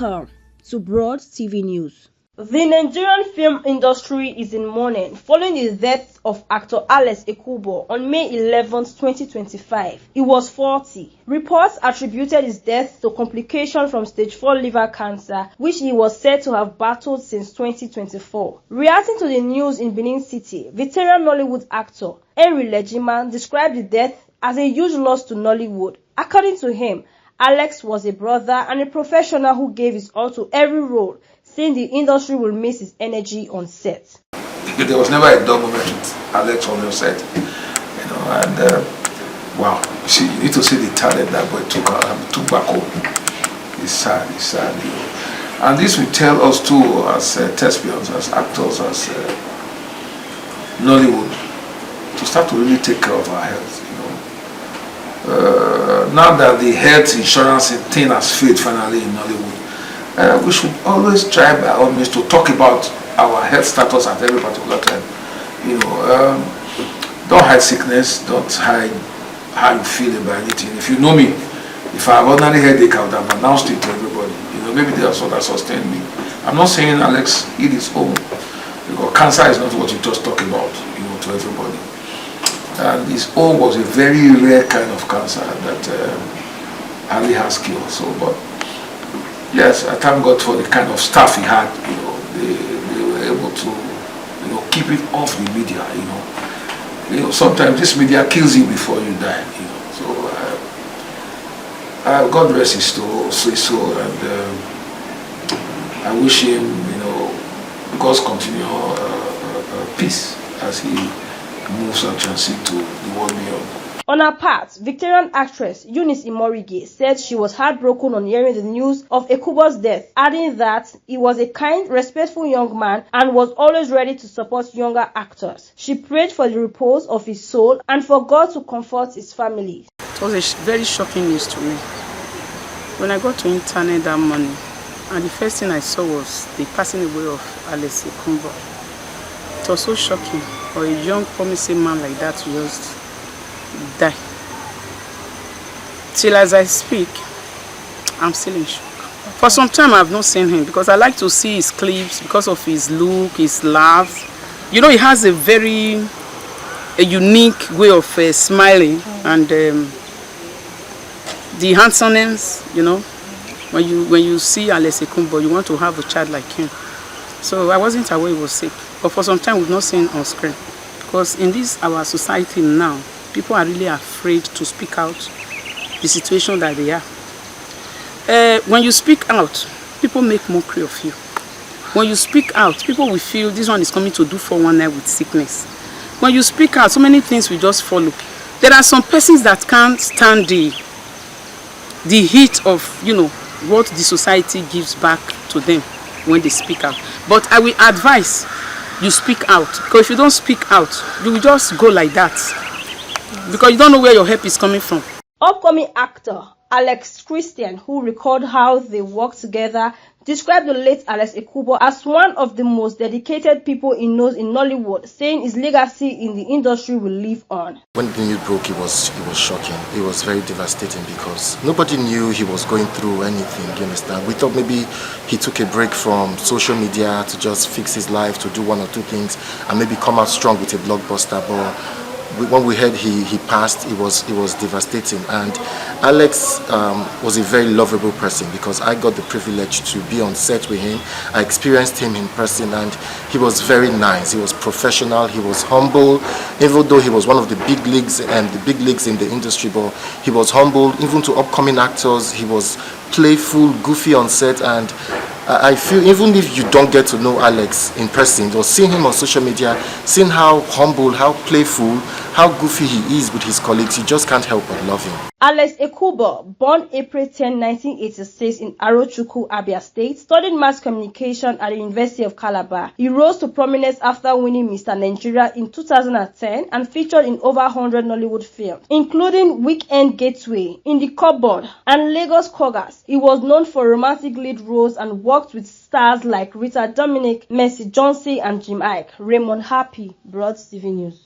Welcome to Broad TV News. The Nigerian film industry is in mourning following the death of actor Alex Ekubo on May 11, 2025. He was 40. Reports attributed his death to complications from stage 4 liver cancer, which he was said to have battled since 2024. Reacting to the news in Benin City, veteran Nollywood actor Henry Legiman described the death as a huge loss to Nollywood. According to him, Alex was a brother and a professional who gave his all to every role, saying the industry will miss his energy on set. There was never a dull moment with Alex on your set, and wow, you need to see the talent that boy took back home. It's sad, And this will tell us too, as thespians, as actors, as Nollywood, to start to really take care of our health. Now that the health insurance thing has failed finally in Nollywood, we should always try by all means to talk about our health status at every particular time. Don't hide sickness, don't hide how you feel about anything. If you know me, if I have ordinary headache, I would have announced it to everybody. Maybe that's what sustained me. I'm not saying Alex eat his own, because cancer is not what you just talk about, to everybody. And his own was a very rare kind of cancer that hardly has cure. So, but yes, I thank God for the kind of staff he had. They were able to, keep it off the media. Sometimes this media kills you before you die. So, God rest his soul, and I wish him, God's continual peace as he moves and transit to the world beyond. On her part, Victorian actress Eunice Imorige said she was heartbroken on hearing the news of Ekubo's death, adding that he was a kind, respectful young man and was always ready to support younger actors. She prayed for the repose of his soul and for God to comfort his family. It was a very shocking news to me. When I got to internet that morning, and the first thing I saw was the passing away of Alex Ekubo. It was so shocking for a young, promising man like that to just die. Till as I speak, I'm still in shock. For some time I've not seen him because I like to see his clips because of his look, his laugh. He has a very unique way of smiling, and the handsomeness, when you see Alex Ekubo, you want to have a child like him. So I wasn't aware he was sick. But for some time we've not seen on screen. Because in our society now, people are really afraid to speak out the situation that they are. When you speak out, people make mockery of you. When you speak out, people will feel this one is coming to do 419 with sickness. When you speak out, so many things will just follow. There are some persons that can't stand the heat of, what the society gives back to them when they speak out. But I will advise you speak out, because if you don't speak out, you will just go like that, because you don't know where your help is coming from. Upcoming actor Alex Christian, who recalled how they worked together, described the late Alex Ekubo as one of the most dedicated people he knows in Nollywood, saying his legacy in the industry will live on. When the news broke, it was shocking. It was very devastating because nobody knew he was going through anything, you understand? We thought maybe he took a break from social media to just fix his life, to do one or two things, and maybe come out strong with a blockbuster. But when we heard he passed, it was devastating. And Alex was a very lovable person because I got the privilege to be on set with him. I experienced him in person, and he was very nice. He was professional. He was humble, even though he was one of the big leagues in the industry. But he was humble, even to upcoming actors. He was playful, goofy on set, and I feel even if you don't get to know Alex in person or seeing him on social media, seeing how humble, how playful, how goofy he is with his colleagues, you just can't help but love him. Alex Ekubo, born April 10, 1986 in Arochukwu, Abia State, studied mass communication at the University of Calabar. He rose to prominence after winning Mr. Nigeria in 2010 and featured in over 100 Nollywood films, including Weekend Gateway, In the Cupboard, and Lagos Cougars. He was known for romantic lead roles and worked with stars like Rita Dominic, Mercy Johnson, and Jim Ike. Raymond Happy, Broad TV News.